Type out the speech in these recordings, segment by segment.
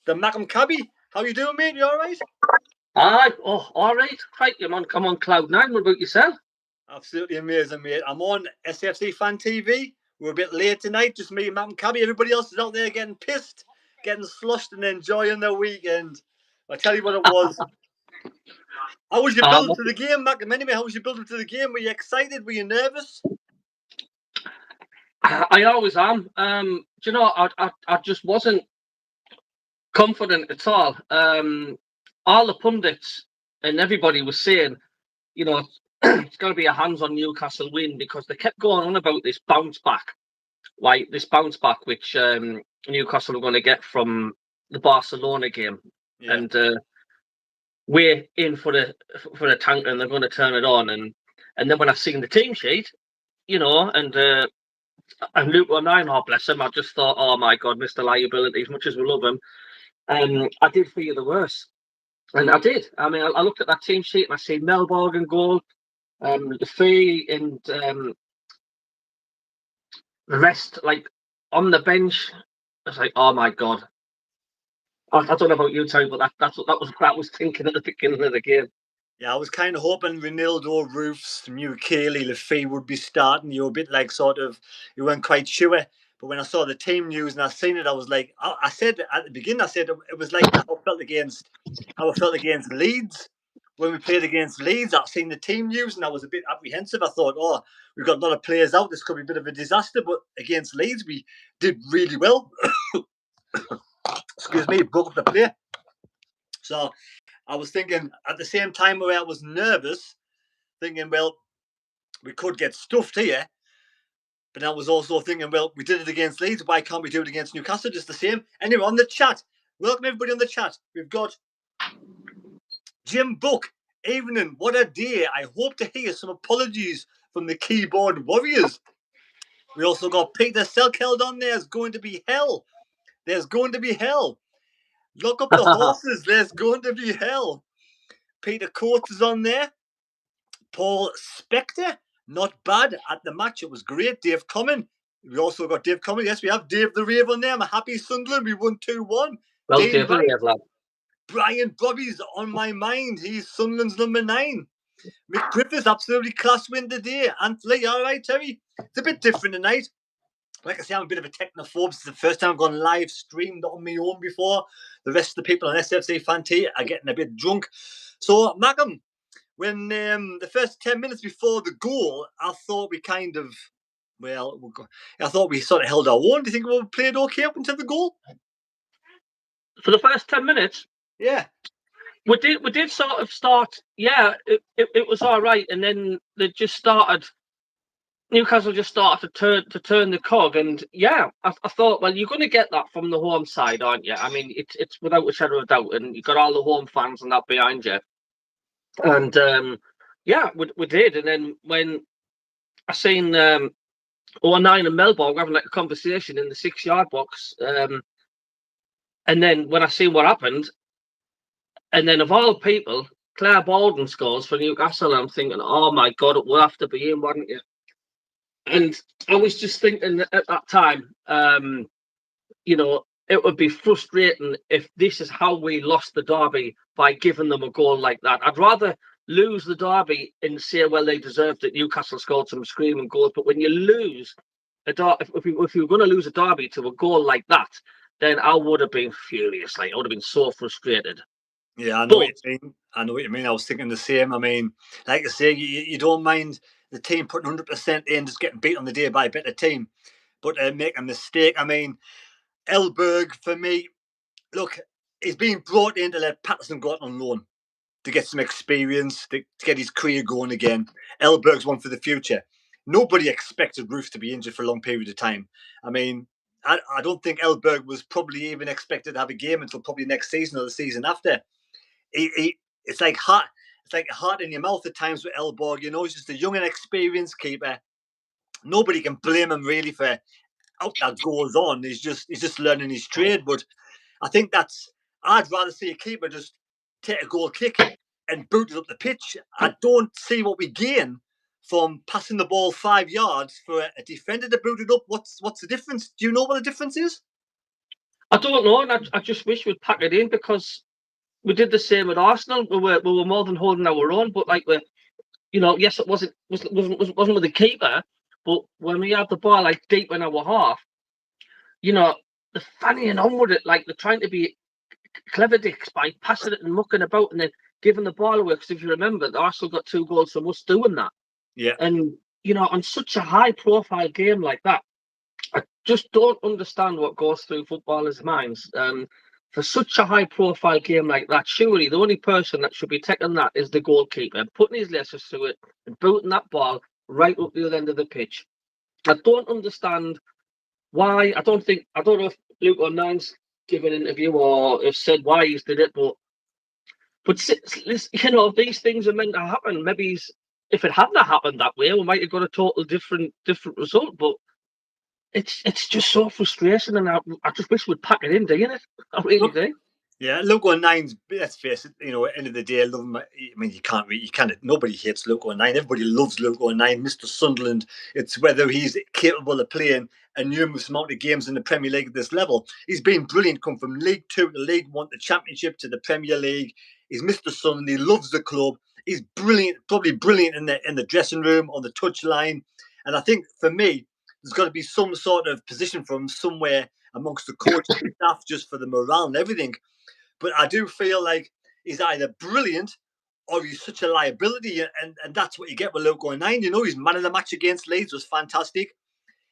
the Mackem Cabby. How you doing, mate? You all right? All right. Crikey, I'm on cloud nine. What about yourself? Absolutely amazing, mate. I'm on SFC Fan TV. We're a bit late tonight, just me and Mackem Cabby. Everybody else is out there getting pissed, getting slushed, and enjoying their weekend. I tell you what it was. How was your build to the game, Mackem? Anyway, how was your build to the game? Were you excited? Were you nervous? I always am. Do you know, I just wasn't confident at all. All the pundits and everybody was saying, you know, it's going to be a hands-on Newcastle win because they kept going on about this bounce back, like this bounce back which Newcastle are going to get from the Barcelona game, and we're in for the tank and they're going to turn it on. And then when I seen the team sheet, you know, and Luke O'Neill, bless him, I just thought, oh my God, Mr. Liability, as much as we love him, I did fear the worst. And I did. I mean, I looked at that team sheet and I see Melborg in goal, the Fee and the rest, like, on the bench. I was like, oh my God. I don't know about you, Tony, but that was thinking at the beginning of the game. Yeah, I was kind of hoping Ronaldo, Roofs, Mew Cayley, Lefebvre would be starting. You were a bit like you weren't quite sure. But when I saw the team news and I seen it, I was like, I said at the beginning, it was like how I felt against Leeds. When we played against Leeds, I've seen the team news and I was a bit apprehensive. I thought, oh, we've got a lot of players out. This could be a bit of a disaster. But against Leeds, we did really well. Excuse me, broke up the play. So I was thinking at the same time where I was nervous, thinking, well, we could get stuffed here. But I was also thinking, well, we did it against Leeds. Why can't we do it against Newcastle? Just the same. Anyway, on the chat, welcome everybody on the chat. We've got Jim Buck. Evening, what a day. I hope to hear some apologies from the keyboard warriors. We also got Peter Selkeld on there. There's going to be hell. There's going to be hell. Lock up the horses. There's going to be hell. Peter Coates is on there. Paul Spector. Not bad at the match. It was great. Dave Common. We also got Dave Common. Yes, we have Dave the Rave on there. I'm a happy Sunderland. We won 2-1. Well, Dave the Rave, lad. Brian Bobby's on my mind. He's Sunderland's number 9. Mick Griffiths, absolutely class win today. Anthony, all right, Terry? It's a bit different tonight. Like I say, I'm a bit of a technophobe. It's the first time I've gone live streamed on my own before. The rest of the people on SFC Fan TV are getting a bit drunk. So, Mackem, when the first 10 minutes before the goal, I thought we sort of held our own. Do you think we played okay up until the goal? For the first 10 minutes? Yeah. We did sort of start, it was all right. And then Newcastle just started to turn the cog. And I thought, well, you're going to get that from the home side, aren't you? I mean, it's without a shadow of a doubt. And you've got all the home fans and that behind you. And we did. And then when I seen 09 and Melbourne having like a conversation in the 6-yard box, and then when I seen what happened, and then of all people, Claire Baldwin scores for Newcastle, I'm thinking, oh my God, it will have to be him, wouldn't you? And I was just thinking at that time, you know, it would be frustrating if this is how we lost the derby by giving them a goal like that. I'd rather lose the derby and say, well, they deserved it. Newcastle scored some screaming goals. But when you lose if you were going to lose a derby to a goal like that, then I would have been furious. Like, I would have been so frustrated. Yeah, I know what you mean. I was thinking the same. I mean, like I say, you don't mind the team putting 100% in, just getting beat on the day by a better team. But make a mistake. I mean, Elberg, for me, look, he's being brought in to let Patterson go out on loan to get some experience, to get his career going again. Elberg's one for the future. Nobody expected Roof to be injured for a long period of time. I mean, I don't think Elberg was probably even expected to have a game until probably next season or the season after. It's like heart in your mouth at times with Elberg. You know, he's just a young and experienced keeper. Nobody can blame him really for how that goes on. He's just learning his trade. But I think I'd rather see a keeper just take a goal kick and boot it up the pitch. I don't see what we gain from passing the ball 5 yards for a defender to boot it up. What's the difference? Do you know what the difference is? I don't know, and I just wish we'd pack it in, because we did the same at Arsenal. We were more than holding our own, but like yes, it wasn't with the keeper, but when we had the ball like deep in our half, the fannying on with it, like they're trying to be clever dicks by passing it and mucking about and then giving the ball away. Because if you remember, the Arsenal got 2 goals from us doing that. Yeah. And on such a high-profile game like that, I just don't understand what goes through footballers' minds. For such a high-profile game like that, surely the only person that should be taking that is the goalkeeper, putting his laces through it and booting that ball right up the other end of the pitch. I don't understand why. I don't know if Luke O'Nine's given an interview or have said why he's did it, but these things are meant to happen. Maybe if it hadn't happened that way, we might have got a total different result. But it's just so frustrating, and I just wish we'd pack it in, doing it. I really do. Yeah, Luke O'Nine's, let's face it, at the end of the day, I love him. I mean, you can't, nobody hates Luke O'Nine. Everybody loves Luke O'Nine, Mr. Sunderland. It's whether he's capable of playing a numerous amount of games in the Premier League at this level. He's been brilliant, come from League 2 to League 1 to Championship to the Premier League. He's Mr. Sunderland. He loves the club. He's brilliant, probably brilliant in the dressing room, on the touchline. And I think, for me, there's got to be some sort of position for him somewhere amongst the coaching staff, just for the morale and everything. But I do feel like he's either brilliant or he's such a liability, and that's what you get with Luke O'Nine. His man of the match against Leeds was fantastic,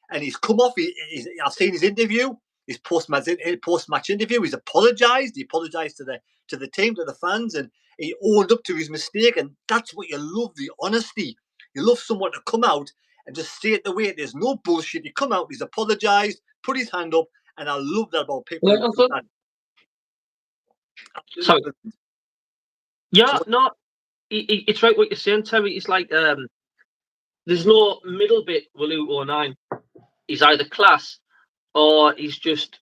and he's come off. I've seen his interview, his post-match interview. He's apologised. He apologised to the team, to the fans, and he owned up to his mistake. And that's what you love, the honesty. You love someone to come out and just say it the way it is. No bullshit. He come out, he's apologised, put his hand up, and I love that about people. Sorry. Yeah, no, it's right what you're saying, Terry. It's like there's no middle bit with Luke O'Nine. He's either class or he's just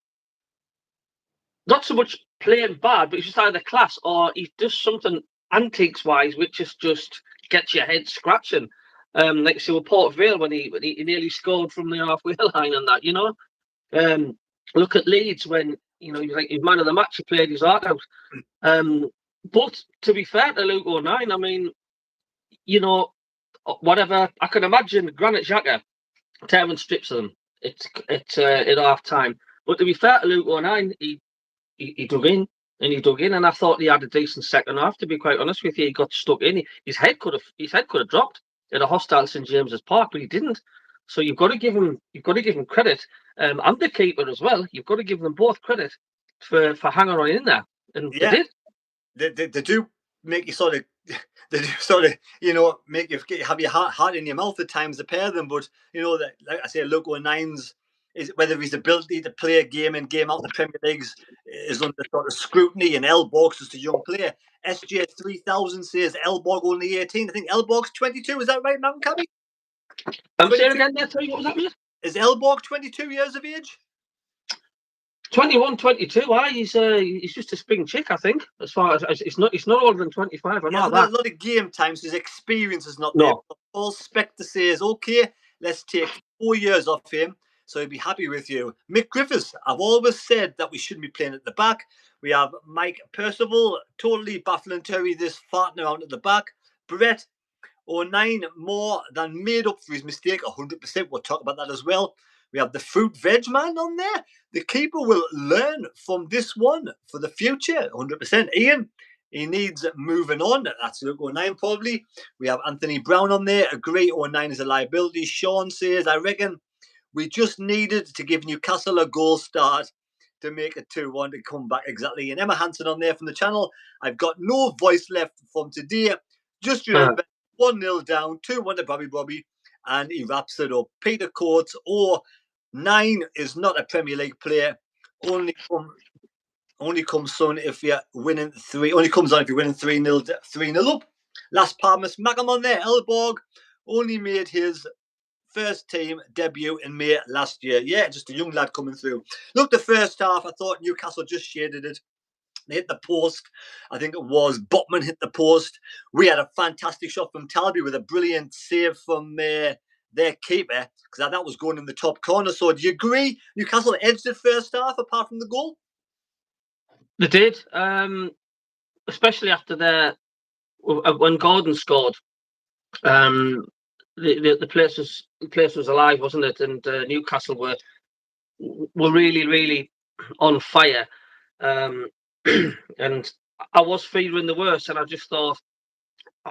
not so much playing bad, but he's just either class or he does something antiques-wise, which is just gets your head scratching. Like with Port Vale when he nearly scored from the halfway line and that, look at Leeds when he's man of the match. He played his heart out. But to be fair to Luke O'Nine, I mean, whatever. I can imagine Granit Xhaka tearing strips of them. It's at half time. But to be fair to Luke O'Nine, he dug in and I thought he had a decent second half. To be quite honest with you, he got stuck in. His head could have dropped at a hostile St James's Park, but he didn't. So you've got to give him credit, and the keeper as well. You've got to give them both credit for hanging on in there, and they did. They do make you sort of, make you have your heart in your mouth at times to pair them. But that, like I say, Luke O'Nine's is whether his ability to play a game in, game out the Premier Leagues is under sort of scrutiny, and Elborg's just a young player. SJ 3000 says Elborg only 18. I think Elborg's 22. Is that right, Mountain Cabby? I'm saying again there, Terry, what was that, mate? Is Elborg 22 years of age? 21, 22. He's just a spring chick, I think. As far as it's not older than 25. I know that. A lot of game time, so his experience is not there. Paul Spector says, okay, let's take 4 years off him, so he'll be happy with you. Mick Griffiths, I've always said that we shouldn't be playing at the back. We have Mike Percival, totally baffling Terry, this farting around at the back. Brett O'Nine more than made up for his mistake, 100%. We'll talk about that as well. We have the fruit veg man on there. The keeper will learn from this one for the future, 100%. Ian, he needs moving on. That's Luke O'Nine probably. We have Anthony Brown on there. Agree, O'Nine is a liability. Sean says, I reckon we just needed to give Newcastle a goal start to make it 2-1 to come back exactly. And Emma Hansen on there from the channel. I've got no voice left from today. Just remember, 1-0 down, 2-1 to Bobby, and he wraps it up. Peter Coates, 9 is not a Premier League player. Only comes on if you're winning 3. Only comes on if you're winning 3-0 up. Last Palmas, Macam on there. Elborg only made his first team debut in May last year. Yeah, just a young lad coming through. Look, the first half, I thought Newcastle just shaded it. They hit the post. I think it was Botman hit the post. We had a fantastic shot from Talby with a brilliant save from their keeper, because that was going in the top corner. So do you agree Newcastle edged it first half apart from the goal? They did, especially after when Gordon scored. The place was alive, wasn't it? And Newcastle were really, really on fire. And I was fearing the worst, and I just thought,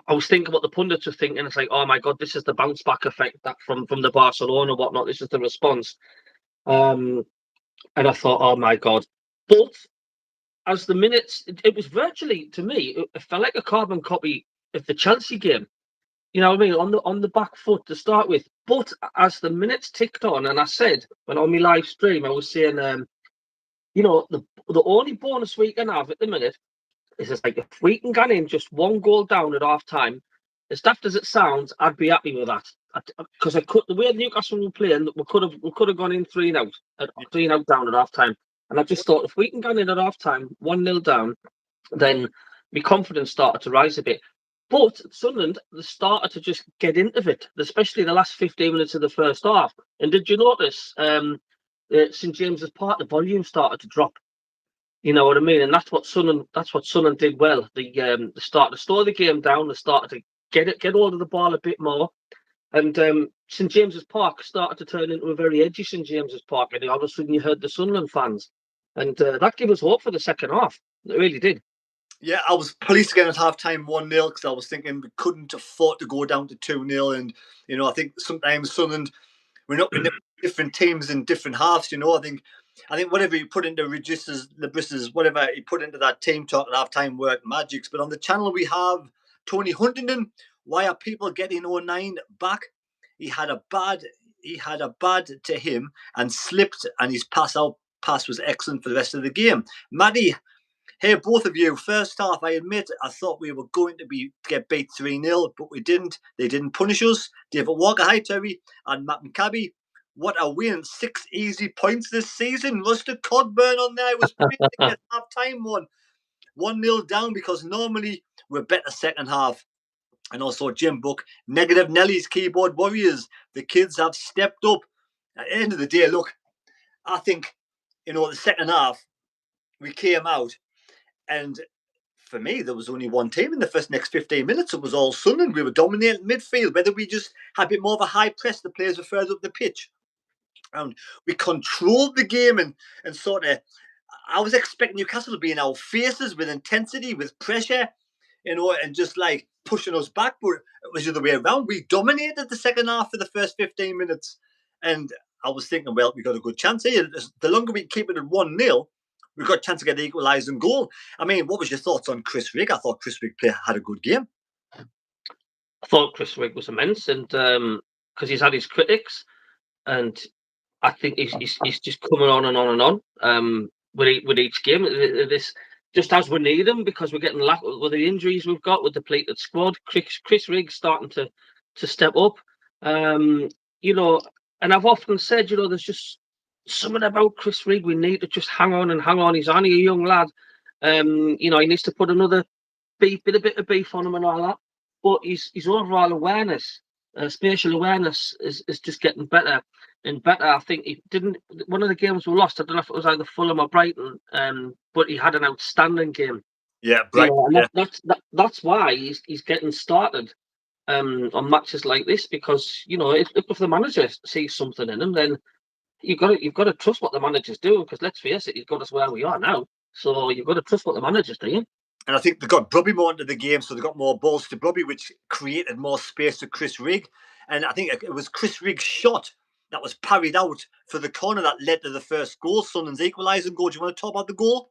I was thinking what the pundits were thinking. It's like, oh my God, this is the bounce back effect that from the Barcelona and whatnot. This is the response. And I thought, oh my God. But as the minutes, it was virtually, to me, it felt like a carbon copy of the Chelsea game. You know what I mean? On the back foot to start with. But as the minutes ticked on, and I said, when on my live stream, I was saying, the only bonus we can have at the minute is it's like, if we can get in just one goal down at half time, as daft as it sounds, I'd be happy with that. Because the way Newcastle were playing, we could have gone in 3-0 down at half time. And I just thought, if we can get in at half time, 1-0 down, then my confidence started to rise a bit. But Sunderland, they started to just get into it, especially the last 15 minutes of the first half. And did you notice St James's Park, the volume started to drop? You know what I mean? And that's what Sunderland did well. They started to slow the game down. They started to get hold of the ball a bit more. And St James's Park started to turn into a very edgy St James's Park. And all of a sudden you heard the Sunderland fans. And that gave us hope for the second half. It really did. Yeah, I was pleased again at half time 1-0 because I was thinking we couldn't afford to go down to 2-0. And, I think sometimes Sunderland, we're not different teams in different halves, I think whatever you put into the whatever you put into that team talk at half time work magics. But on the channel we have Tony Huntington. Why are people getting 09 back? He had a bad to him and slipped, and his pass was excellent for the rest of the game. Maddie, hey, both of you, first half, I admit, I thought we were going to get beat 3-0, but we didn't. They didn't punish us. David Walker, hi, Terry, and Matt McCabby. What a win. 6 easy points this season. Rusted Codburn on there. It was pretty at half-time 1-0 down because normally we're better second half. And also Jim Book, negative Nelly's keyboard warriors. The kids have stepped up. At the end of the day, look, I think, the second half, we came out, and for me, there was only one team in the next 15 minutes. It was all Sunderland. We were dominating midfield. Whether we just had a bit more of a high press, the players were further up the pitch. And we controlled the game and sort of, I was expecting Newcastle to be in our faces with intensity, with pressure, and just like pushing us back. But it was the other way around. We dominated the second half for the first 15 minutes. And I was thinking, well, we got a good chance here. The longer we keep it at 1-0, we've got a chance to get the equalising goal. I mean, what was your thoughts on Chris Rigg? I thought Chris Rigg had a good game. I thought Chris Rigg was immense, and because he's had his critics, and I think he's just coming on and on and on with each game. This just as we need him, because we're getting with the injuries we've got, with the depleted squad. Chris Rigg starting to step up. And I've often said, there's just something about Chris Rigg. We need to just hang on. He's only a young lad. He needs to put another bit of beef on him and all that. But his overall awareness, spatial awareness, is just getting better and better. I think he didn't. One of the games we lost, I don't know if it was either Fulham or Brighton, but he had an outstanding game. Yeah, Brighton. That's why he's getting started on matches like this, because if the manager sees something in him, then you've got to trust what the manager's doing, because let's face it, he's got us where we are now. So you've got to trust what the manager's doing. And I think they got Brubby more into the game, so they got more balls to Brubby, which created more space to Chris Rigg. And I think it was Chris Rigg's shot that was parried out for the corner that led to the first goal, Sunderland's equalising goal. Do you want to talk about the goal,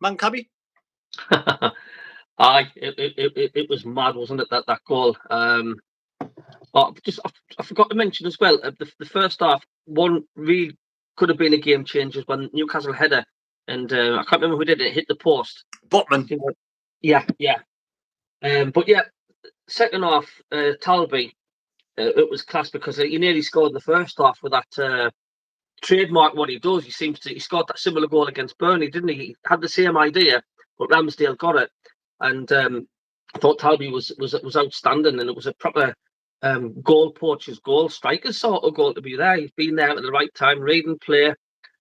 Man Cabby? It was mad, wasn't it, that goal? I forgot to mention as well, the first half, one really could have been a game changer when Newcastle header, and I can't remember who did it, hit the post. Botman. Yeah. But yeah, second half, Talby, it was class, because he nearly scored in the first half with that trademark what he does. He scored that similar goal against Burnley, didn't he? He had the same idea, but Ramsdale got it. And I thought Talby was outstanding, and it was a proper goal poacher's goal, striker's sort of goal to be there. He's been there at the right time, reading play,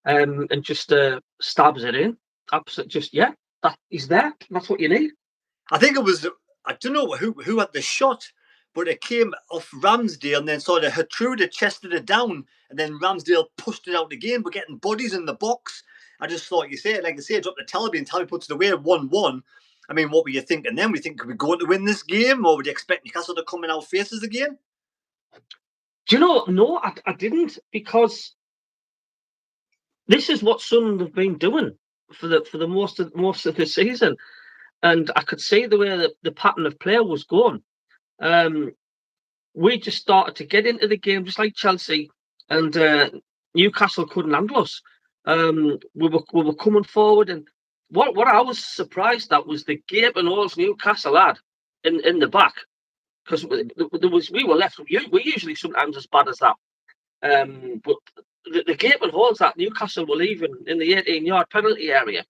and just stabs it in. Absolutely, that he's there. That's what you need. I think it was, I don't know who had the shot, but it came off Ramsdale and then sort of Hatruda chested it down, and then Ramsdale pushed it out again. We're getting bodies in the box. I just thought, like you say, drop the Talby and Talby puts it away 1-1. I mean, what were you thinking then? We think, could we go on to win this game, or would you expect Newcastle to come in our faces again? Do you know? No, I didn't, because this is what Sunderland have been doing for the most of the season, and I could see the way the pattern of play was going. We just started to get into the game just like Chelsea, and Newcastle couldn't handle us. We were coming forward, and what I was surprised at was the gaping holes Newcastle had in the back, because we were left. We usually sometimes as bad as that, but the gaping holes that Newcastle were leaving in the 18-yard penalty area.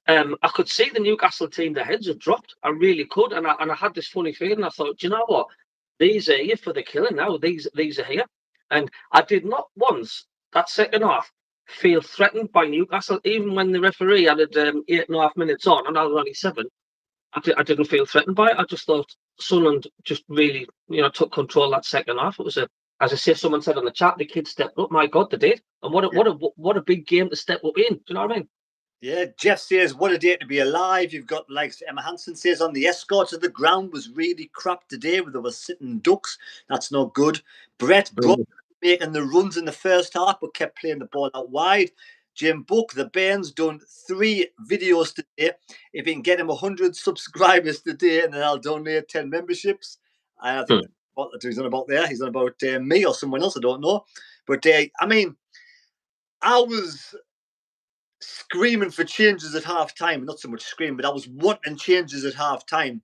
I could see the Newcastle team, their heads had dropped. I really could, and I had this funny feeling. I thought, do you know what? These are here for the killing now. These are here, and I did not once that second half feel threatened by Newcastle, even when the referee added 8.5 minutes on, and I was only 7. I didn't feel threatened by it. I just thought Sunderland just really, took control that second half. It was as I say, someone said on the chat, the kids stepped up. My God, they did, and what a big game to step up in. Do you know what I mean? Yeah, Jeff says, what a day to be alive. You've got, like Emma Hansen says, on the escort to the ground was really crap today where they were sitting ducks. That's not good. Brett Brook making the runs in the first half but kept playing the ball out wide. Jim Book, the Bairns, done 3 videos today. If he can get him 100 subscribers today, and then I'll donate 10 memberships. I think that's what he's on about there. He's on about me or someone else, I don't know. But, I mean, I was screaming for changes at half time. Not so much screaming, but I was wanting changes at half time.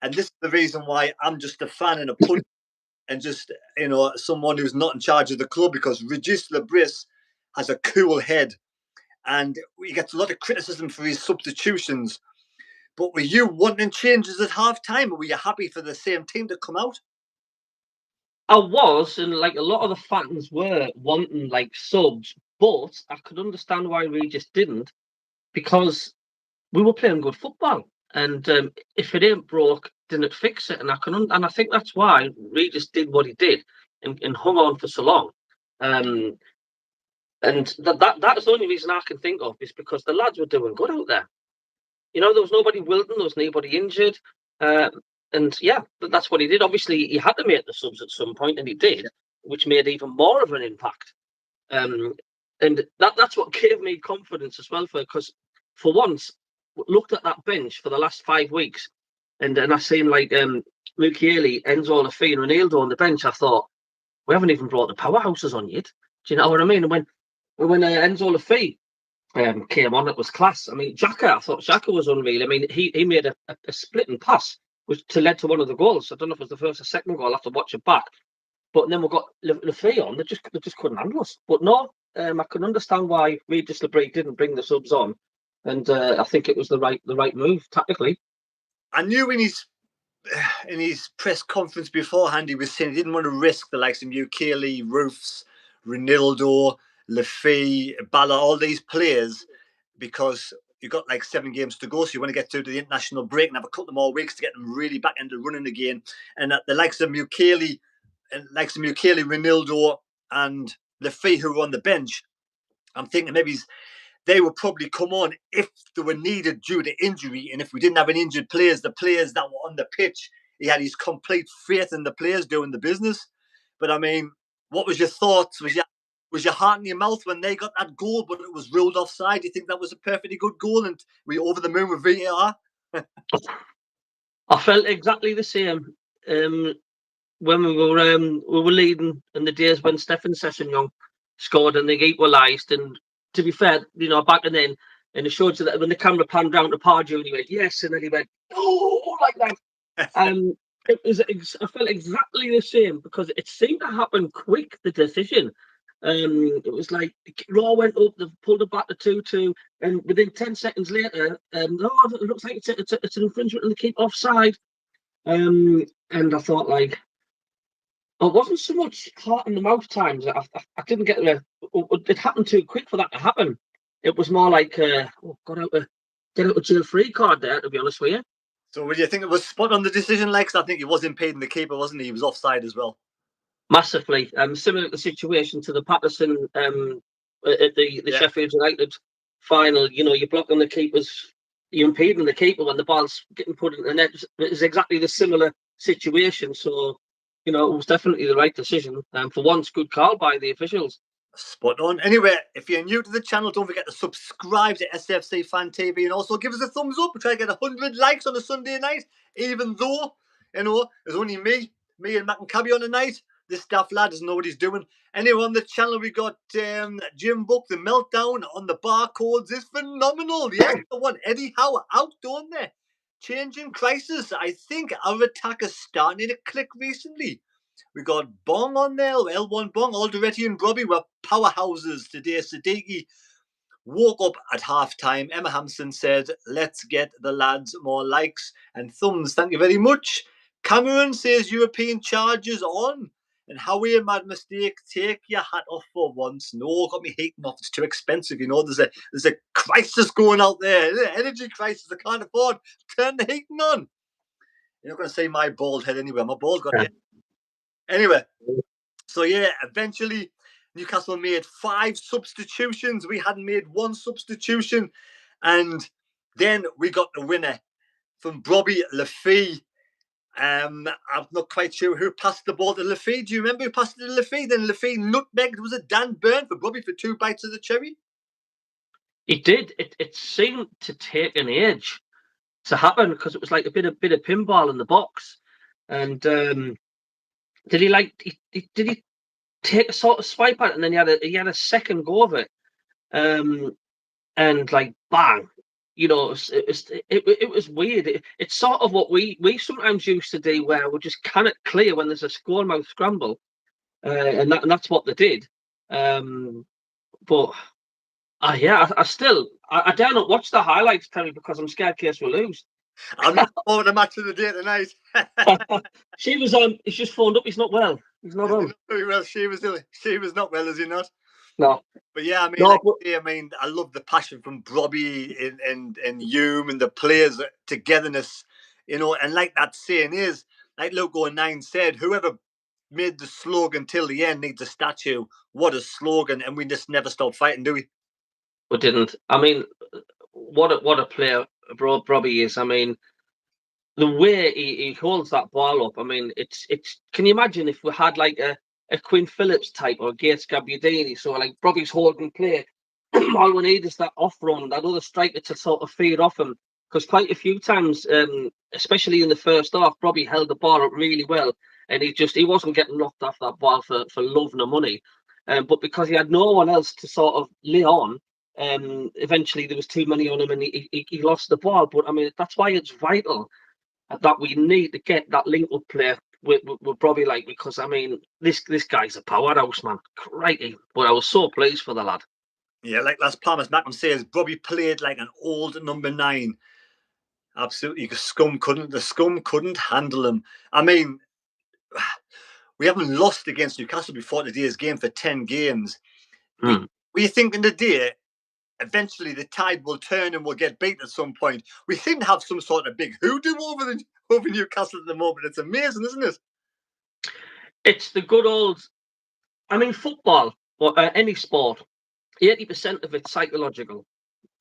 And this is the reason why I'm just a fan and a punch and just, someone who's not in charge of the club, because Regis Lebris has a cool head and he gets a lot of criticism for his substitutions. But were you wanting changes at half time, or were you happy for the same team to come out? I was, and like a lot of the fans were wanting like subs, but I could understand why Regis didn't, because we were playing good football, and if it ain't broke, didn't fix it. And I think that's why Regis did what he did and hung on for so long. And that's the only reason I can think of, is because the lads were doing good out there. There was nobody wilting, there was nobody injured. And yeah, that's what he did. Obviously, he had to make the subs at some point, and he did, which made even more of an impact. And that's what gave me confidence as well, because for once, looked at that bench for the last 5 weeks, and I seen like Mukiele, Enzo Lafay, and Ronaldo on the bench. I thought, we haven't even brought the powerhouses on yet. Do you know what I mean? And when Enzo Lafay came on, it was class. I mean, I thought Xhaka was unreal. I mean, he made a splitting pass, which led to one of the goals. I don't know if it was the first or second goal. I'll have to watch it back. But then we got Lafay on. They just couldn't handle us. But no, I can understand why Regis Lebris didn't bring the subs on, and I think it was the right move tactically. I knew in his press conference beforehand he was saying he didn't want to risk the likes of Mukiele, Roofs, Ronaldo, Lafay, Bala, all these players, because you've got like 7 games to go, so you want to get through to the international break and have a couple more weeks to get them really back into running again. And the likes of Mukiele, Ronaldo, and Lafay, who were on the bench, I'm thinking maybe they would probably come on if they were needed due to injury. And if we didn't have any injured players, the players that were on the pitch, he had his complete faith in the players doing the business. But I mean, what was your thoughts? Was your heart in your mouth when they got that goal, but it was ruled offside? Do you think that was a perfectly good goal and we over the moon with VAR? I felt exactly the same when we were leading in the days when Stefan Sessignon scored and they equalised. And to be fair, back then, and it showed you that when the camera panned down to Pardew and he went, yes, and then he went, oh, like that. I felt exactly the same, because it seemed to happen quick, the decision. It was like Raw went up, they pulled it back to 2-2, and within 10 seconds later, it looks like it's an infringement and they keep offside. And I thought, like, it wasn't so much heart in the mouth times. I didn't get it happened too quick for that to happen. It was more like, got out of get a little jail-free card there, to be honest with you. So would you think it was spot on the decision, like? 'Cause I think he was impeding the keeper, wasn't he? He was offside as well. Massively. Similar to the situation to the Patterson at the Sheffield United final. You know, you're blocking the keepers, you're impeding the keeper when the ball's getting put in the net. It's exactly the similar situation. So, you know, it was definitely the right decision. For once, good call by the officials. Spot on. Anyway, if you're new to the channel, don't forget to subscribe to SFC Fan TV and also give us a thumbs up. We try to get 100 likes on a Sunday night, even though, you know, there's only me and Matt and Cabby on tonight. This daft lad doesn't know what he's doing. Anyway, on the channel, we got Jim Book. The meltdown on the barcodes is phenomenal. Yes, the one. Eddie Howe out, don't they? Changing crisis. I think our attack is starting to click recently. We got Bong on there, L1 Bong, Alderetti and Robbie were powerhouses today. Siddiqui woke up at half-time. Emma Hampson said, let's get the lads more likes and thumbs. Thank you very much. Cameron says European charges on. And Howie, a mad mistake. Take your hat off for once. No, got me heating off. It's too expensive. You know, there's a crisis going out there. There's an energy crisis. I can't afford. Turn the heating on. You're not going to say my bald head anyway. My bald got head. Anyway, so yeah, eventually Newcastle made 5 substitutions. We hadn't made 1 substitution. And then we got the winner from Bobby Lafay. I'm not quite sure who passed the ball to Lafay. Do you remember who passed it to Lafay? Then Lafay nutmegged. Was it Dan Byrne for Bobby for 2 bites of the cherry? It did. It seemed to take an age to happen because it was like a bit of pinball in the box. And did he take a sort of swipe at it, and then he had a second go of it, and like bang, you know, it was weird. It's sort of what we sometimes used to do, where we just cannot clear when there's a score mouth scramble, and that's what they did. But yeah, I dare not watch the highlights, Terry, because I'm scared case we lose. I'm not over the match of the day tonight. She was he's just phoned up. He's not well. He's not on. Very well. She was not well, is he not? No. But yeah, I mean, no, I love the passion from Robbie and Hume and the players' togetherness, you know. And like that saying is, like Loco 9 said, whoever made the slogan till the end needs a statue. What a slogan! And we just never stop fighting, do we? We didn't. I mean, what a player Robbie is. I mean, the way he holds that ball up. I mean, it's. Can you imagine if we had like a Quinn Phillips type or a Gates Gabbiadini? So like Robbie's holding play. All we need is that off run, that other striker to sort of feed off him. Because quite a few times, especially in the first half, Robbie held the ball up really well, and he wasn't getting knocked off that ball for love nor money. But because he had no one else to sort of lay on, eventually there was too many on him, and he lost the ball. But I mean, that's why it's vital that we need to get that link-up play with Robbie, like, because I mean, this guy's a powerhouse, man. Crikey. But I was so pleased for the lad. Yeah, like Las Palmas Malcolm says, Robbie played like an old number 9. Absolutely, the scum couldn't handle him. I mean, we haven't lost against Newcastle before today's game for 10 games. We're thinking today, eventually the tide will turn and we'll get beat at some point. We seem to have some sort of big hoodoo over Newcastle at the moment. It's amazing, isn't it? It's the good old. I mean, football or any sport, 80% of it's psychological.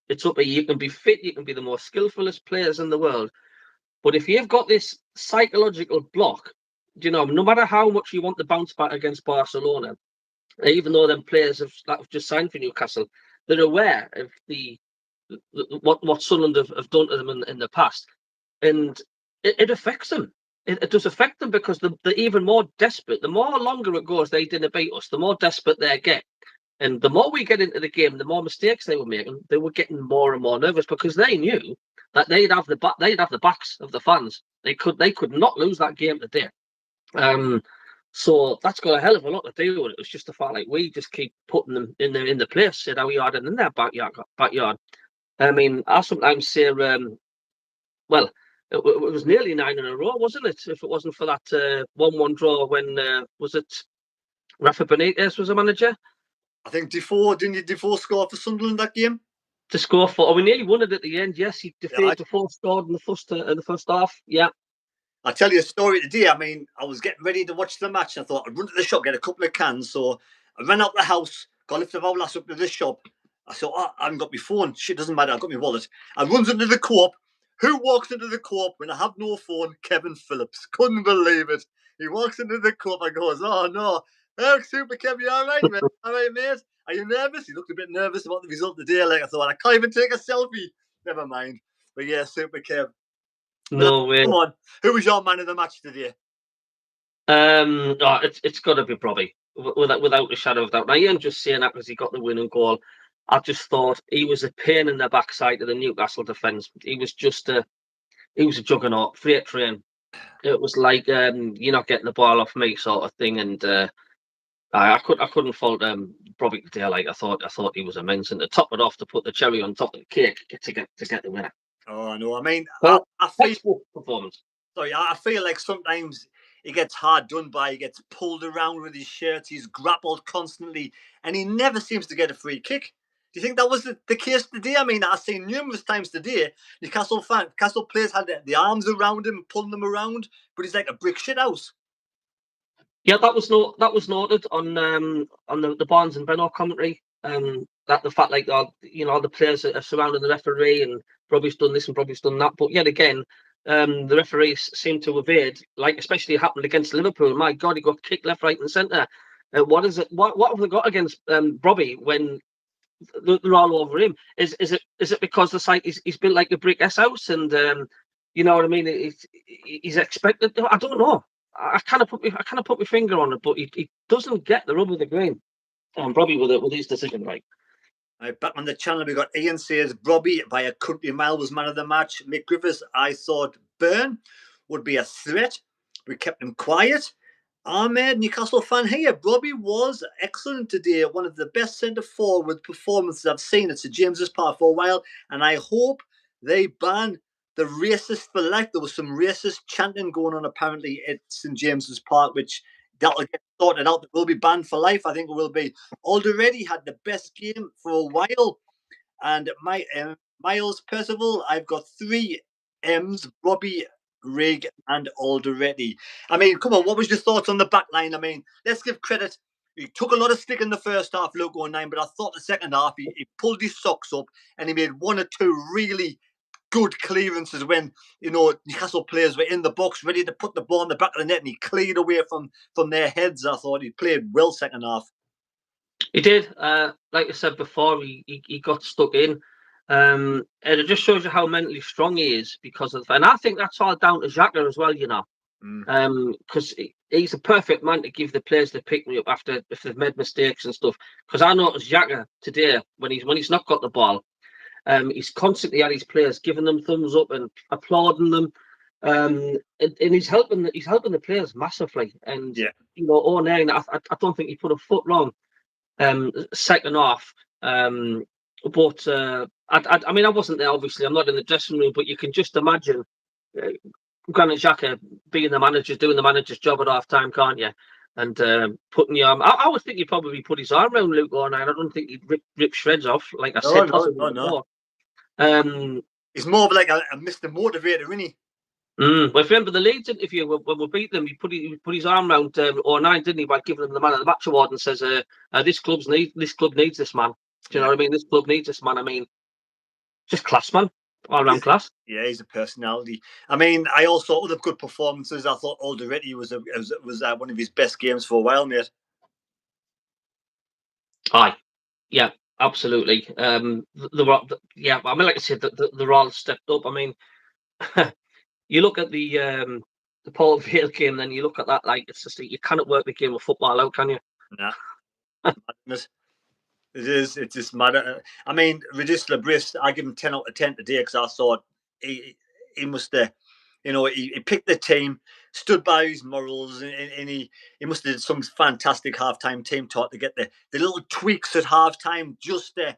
It's up to you. You can be fit, you can be the most skillfulest players in the world, but if you've got this psychological block, you know, no matter how much you want to bounce back against Barcelona, even though them players have just signed for Newcastle, they're aware of what Sunderland have done to them in the past, and it affects them. It does affect them because they're even more desperate. The more longer it goes, they didn't beat us, the more desperate they get. And the more we get into the game, the more mistakes they were making. They were getting more and more nervous because they knew that they'd have the backs of the fans. They could not lose that game today. So that's got a hell of a lot to do with it. It's just the fact like we just keep putting them in the place in our yard and in their backyard. I mean, I sometimes say, well, it was nearly 9 in a row, wasn't it? If it wasn't for that 1-1 draw when was it Rafa Benitez was a manager? I think Defoe, didn't you Defoe score for Sunderland that game? to score for. We nearly won it at the end. Yes, he defeated before scored in the first half. Yeah. I'll tell you a story today. I mean, I was getting ready to watch the match. I thought I'd run to the shop, get a couple of cans. So I ran out the house, got lifted our lass up to the shop. I thought, oh, I haven't got my phone. Shit, doesn't matter. I've got my wallet. I runs into the co-op. Who walks into the co-op when I have no phone? Kevin Phillips. Couldn't believe it. He walks into the co-op and goes, oh, no. Oh, Super Kev, you all right, mate? All right, mate? Are you nervous? He looked a bit nervous about the result today. Like I thought, I can't even take a selfie. Never mind. But yeah, Super Kev. No way. Come on. Who was your man of the match today? It's got to be Robbie, without a shadow of doubt. Now, I ain't just saying that because he got the winning goal. I just thought he was a pain in the backside of the Newcastle defence. He was a juggernaut, freight train. It was like you're not getting the ball off me sort of thing, and I couldn't fault Robbie today. Like I thought he was immense, and to top it off, to put the cherry on top of the cake to get the winner. Oh no, I mean, I feel performance. Sorry, I feel like sometimes he gets hard done by. He gets pulled around with his shirt. He's grappled constantly, and he never seems to get a free kick. Do you think that was the case today? I mean, I've seen numerous times today Newcastle players had the arms around him, pulling them around, but he's like a brick shit house. Yeah, that was noted on the Barnes and Benno commentary. That the fact like the players are surrounding the referee and Robbie's done this and Robbie's done that, but yet again, the referees seem to evade, like especially it happened against Liverpool. My God, he got kicked left, right, and centre. What is it? What have they got against Robbie when they're all over him? Is it because the site he's built like a brick house and you know what I mean? He's expected. I don't know. I kind of put my finger on it, but he doesn't get the rub of the green. Robbie with his decision, right? Right, back on the channel, we got Ian says Robbie by a country mile was man of the match. Mick Griffiths, I thought Byrne would be a threat. We kept him quiet. Ahmed, Newcastle fan here. Robbie was excellent today. One of the best centre forward performances I've seen at St James's Park for a while, and I hope they ban the racist for life. There was some racist chanting going on apparently at St James's Park, which that'll get sorted out. It will be banned for life. I think it will be. Already had the best game for a while. And Miles Percival, I've got 3 M's, Robbie, Rig, and Aldereti. I mean, come on, what was your thoughts on the back line? I mean, let's give credit. He took a lot of stick in the first half, Luke 09, but I thought the second half he pulled his socks up and he made 1 or 2 really good clearances when Newcastle players were in the box ready to put the ball in the back of the net, and he cleared away from their heads. I thought he played well second half. He did. Like I said before, he got stuck in, and it just shows you how mentally strong he is because of. And I think that's all down to Xhaka as well, because he's a perfect man to give the players the pick me up after if they've made mistakes and stuff. Because I noticed Xhaka today when he's not got the ball. He's constantly at his players, giving them thumbs up and applauding them, and he's helping the players massively. And yeah, 09, I don't think he put a foot wrong. Second half, but I mean I wasn't there. Obviously, I'm not in the dressing room, but you can just imagine Granit Xhaka being the manager, doing the manager's job at half time, can't you? And putting your arm. I would think he'd probably put his arm around Luke Ornine. I don't think he'd rip shreds off, like I said. No. He's more of like a Mr. Motivator, isn't he? Well, if you remember the Leeds interview when we beat them, he put his arm around Ornine, didn't he, by giving him the man of the match award and says, "This club needs this man." Do you know what I mean? This club needs this man. I mean, just class, man, all around class. Yeah, he's a personality. I mean, I also other good performances. I thought Aldereti was one of his best games for a while, mate. Aye, yeah, absolutely. I mean, like I said, they're all stepped up. I mean, you look at the Paul Vale game, then you look at that, like it's just you cannot work the game of football out, can you? Nah, madness. It is. It's just mad. I mean, Regis Lebris, I give him 10 out of 10 today because I thought he must have, he picked the team, stood by his morals, and he must have did some fantastic halftime team talk to get the little tweaks at halftime just to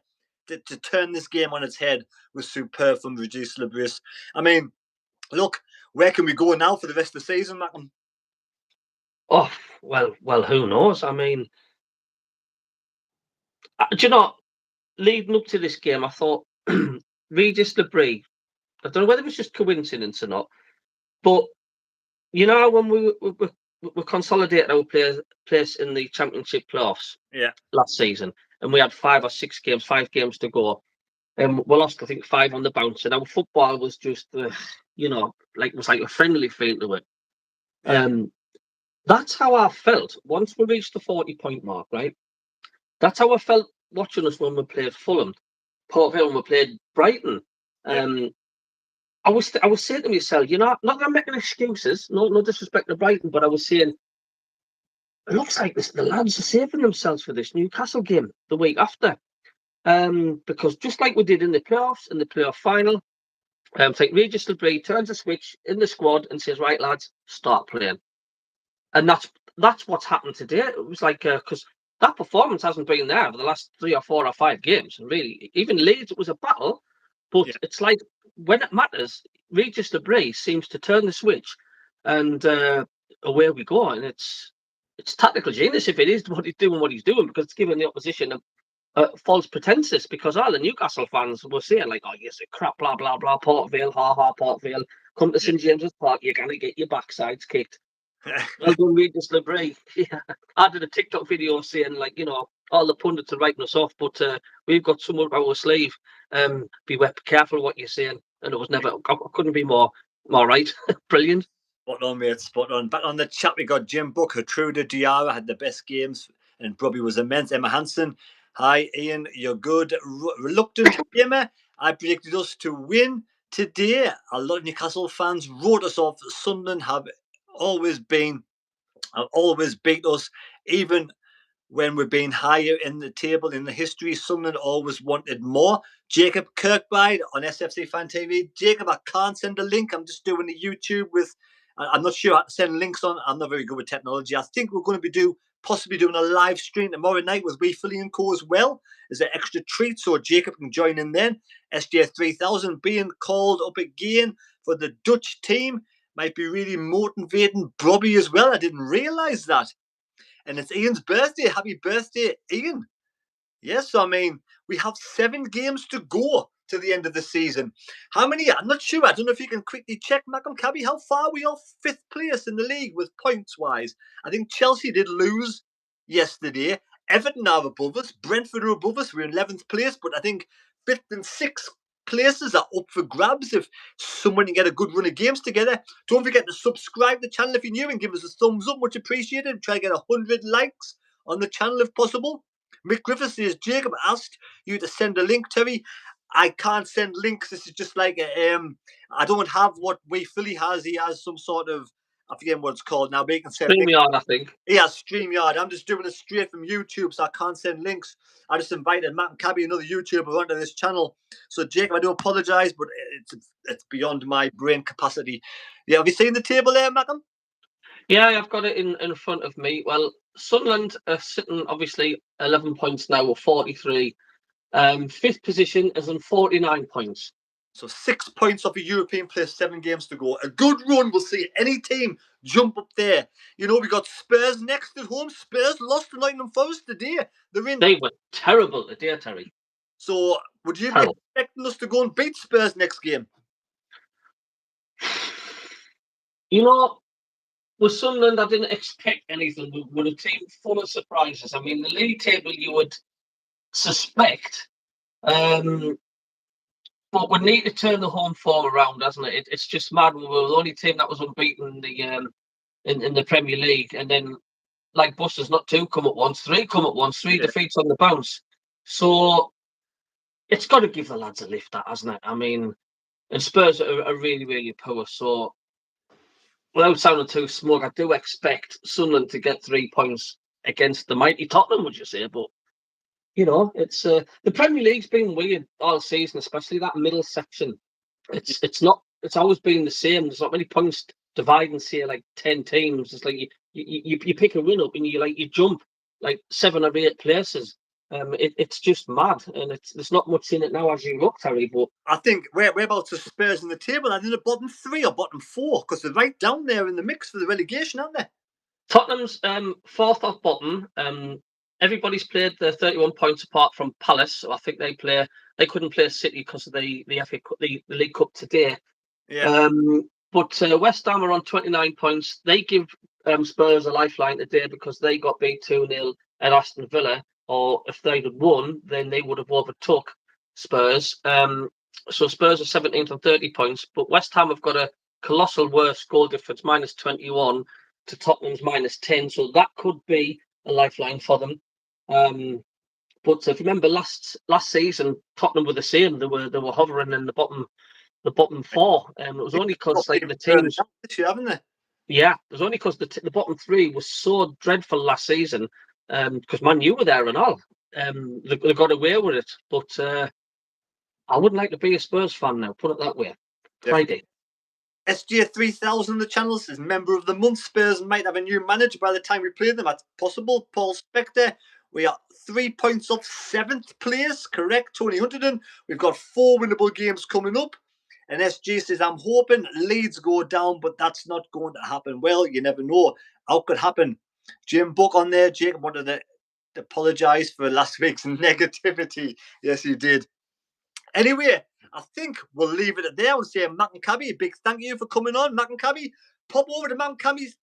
turn this game on its head was superb from Regis Lebris. I mean, look, where can we go now for the rest of the season, Malcolm? Oh, well, who knows? I mean, do you know, leading up to this game, I thought Regis Labrie. I don't know whether it was just coincidence or not, but you know when we consolidated our place in the Championship playoffs last season, and we had 5 games to go, and we lost I think 5 on the bounce, and our football was just it was like a friendly feel to it. That's how I felt once we reached the 40-point mark, right? That's how I felt watching us when we played Fulham, Port Vale when we played Brighton. I was saying to myself, not that I'm making excuses, no disrespect to Brighton, but I was saying, it looks like the lads are saving themselves for this Newcastle game the week after. Because just like we did in the playoffs, in the playoff final, like Regis Labrie turns a switch in the squad and says, right, lads, start playing. And that's what's happened today. It was like, because that performance hasn't been there for the last 3 or 4 or 5 games. And really, even Leeds, it was a battle. But it's like, when it matters, Regis Labrie seems to turn the switch and away we go. And it's tactical genius if it is what he's doing, because it's giving the opposition a false pretenses, because all the Newcastle fans were saying, like, oh, yes, crap, blah, blah, blah, Port Vale, Port Vale, come to St James's Park, you're going to get your backsides kicked. Well done, Regis Labrie. I did a TikTok video saying, like, all the pundits are writing us off, but we've got someone up our sleeve. Be careful what you're saying. And it was never, I couldn't be more right. Brilliant. Spot on, mate. Spot on. Back on the chat, we got Jim Booker, Truda Diarra had the best games, and Brobby was immense. Emma Hansen, hi, Ian, you're good. Reluctant gamer, I predicted us to win today. A lot of Newcastle fans wrote us off. Sunderland have always beat us, even when we've been higher in the table in the history. Sunderland always wanted more. Jacob Kirkbride on SFC Fan TV. Jacob, I can't send a link. I'm just doing a YouTube with. I'm not sure how to send links on. I'm not very good with technology. I think we're going to be possibly doing a live stream tomorrow night with Wee Philly and Co as well. As an extra treat, so Jacob can join in then. SJ3000 being called up again for the Dutch team might be really motivating Brobby as well. I didn't realise that. And it's Ian's birthday. Happy birthday, Ian. Yes, I mean, we have 7 games to go to the end of the season. How many? I'm not sure. I don't know if you can quickly check, Malcolm Cabby, how far are we off 5th place in the league with points-wise? I think Chelsea did lose yesterday. Everton are above us. Brentford are above us. We're in 11th place, but I think 5th and 6th places are up for grabs if someone can get a good run of games together. Don't forget to subscribe to the channel if you're new and give us a thumbs up, much appreciated. Try to get 100 likes on the channel if possible. Mick Griffiths says, Jacob asked you to send a link, Terry. I can't send links. This is just like I don't have what Wee Philly has. He has some sort of, I forget what it's called now, but he can send StreamYard, I think. He has StreamYard. I'm just doing it straight from YouTube, so I can't send links. I just invited Matt and Cabby, another YouTuber, onto this channel. So, Jacob, I do apologise, but it's beyond my brain capacity. Yeah, have you seen the table there, Malcolm? Yeah, I've got it in front of me. Well, Sunderland are sitting, obviously, 11 points now with 43. 5th position is on 49 points. So 6 points off a European place, 7 games to go. A good run will see any team jump up there. We got Spurs next at home. Spurs lost to Nottingham Forest today. They were terrible today, Terry. So would you be expecting us to go and beat Spurs next game? With Sunderland, I didn't expect anything. With a team full of surprises. I mean, the league table you would suspect. But we need to turn the home form around, hasn't it? It's just mad. We were the only team that was unbeaten in the Premier League, and then, like Busters, not 2 come at once, 3 come at once, 3 defeats on the bounce. So it's got to give the lads a lift, that, hasn't it? I mean, and Spurs are really, really poor. So without sounding too smug, I do expect Sunderland to get 3 points against the mighty Tottenham, would you say? But it's the Premier League's been weird all season, especially that middle section. It's always been the same. There's not many points dividing, say, like 10 teams. It's like you pick a win up and you jump like 7 or 8 places. It's just mad, and there's not much in it now as you look, Terry. But I think whereabouts are Spurs in the table? Are they in the bottom 3 or bottom 4? Because they're right down there in the mix for the relegation, aren't they? Tottenham's 4th off bottom. everybody's played the 31 points apart from Palace. So I think they couldn't play City because of the FA Cup, the League Cup today. Yeah. But West Ham are on 29 points. They give Spurs a lifeline today because they got beat 2-0 at Aston Villa. Or if they'd have won, then they would have overtook Spurs. So Spurs are 17th on 30 points, but West Ham have got a colossal worse goal difference, minus 21 to Tottenham's minus 10. So that could be a lifeline for them. But if you remember last season, Tottenham were the same. They were hovering in the bottom four. It was only because like the teams, haven't they? yeah, it was only because the bottom three was so dreadful last season. Because Man U were there and all. They got away with it, but I wouldn't like to be a Spurs fan now. Put it that way. Friday. SJ 3000 the channel says member of the month. Spurs might have a new manager by the time we play them. That's possible. Paul Spector. We are 3 points off 7th place. Correct. Tony Hunterton. We've got 4 winnable games coming up. And SJ says, I'm hoping Leeds go down, but that's not going to happen. Well, you never know. How could happen? Jim Buck on there. Jacob wanted to apologise for last week's negativity. Yes, he did. Anyway, I think we'll leave it at there. I would say, Matt and Cabby, a big thank you for coming on. Matt and Cabby, pop over to Matt and Cabby's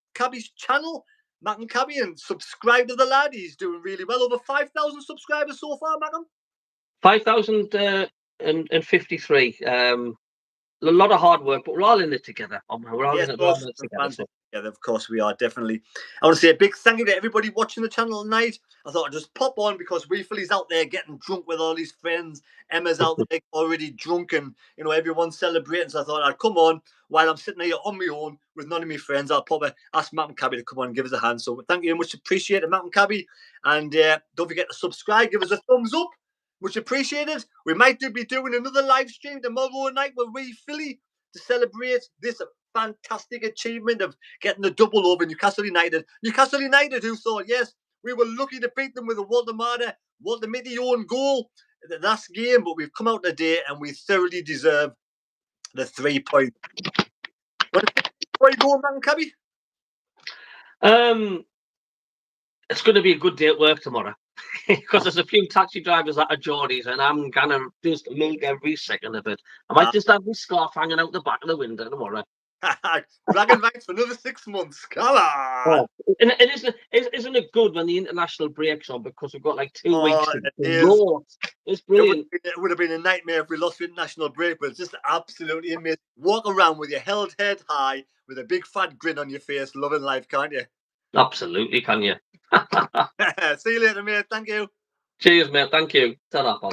channel, Matt and Cabby, and subscribe to the lad. He's doing really well. Over 5,000 subscribers so far, Matt. 5,053. A lot of hard work, but we're all in it together. We're all in it together. So. Yeah, of course we are, definitely. I want to say a big thank you to everybody watching the channel tonight. I thought I'd just pop on because Weefley's out there getting drunk with all his friends. Emma's out there already drunk and, everyone's celebrating. So I thought I'd come on while I'm sitting here on my own with none of my friends. I'll probably ask Matt and Cabby to come on and give us a hand. So thank you very much. Appreciate it, Matt and Cabby. And don't forget to subscribe. Give us a thumbs up. Much appreciated. We might be doing another live stream tomorrow night with Philly to celebrate this fantastic achievement of getting the double over Newcastle United. Newcastle United, who thought, yes, we were lucky to beat them with a Walter Mitty own goal in the last game, but we've come out today and we thoroughly deserve the 3 points. Where you going, man, Cabby? It's going to be a good day at work tomorrow. Because there's a few taxi drivers that are Geordies, and I'm gonna just milk every second of it. I might just have my scarf hanging out the back of the window tomorrow. Bragging rights for another 6 months. Come on. And isn't it good when the international breaks on because we've got like 2 weeks to go? It's brilliant. It would have been a nightmare if we lost the international break, but it's just absolutely amazing. Walk around with your held head high, with a big fat grin on your face, loving life, can't you? Absolutely, can you? See you later, mate. Thank you. Cheers, mate. Thank you. Ta-ra, pal.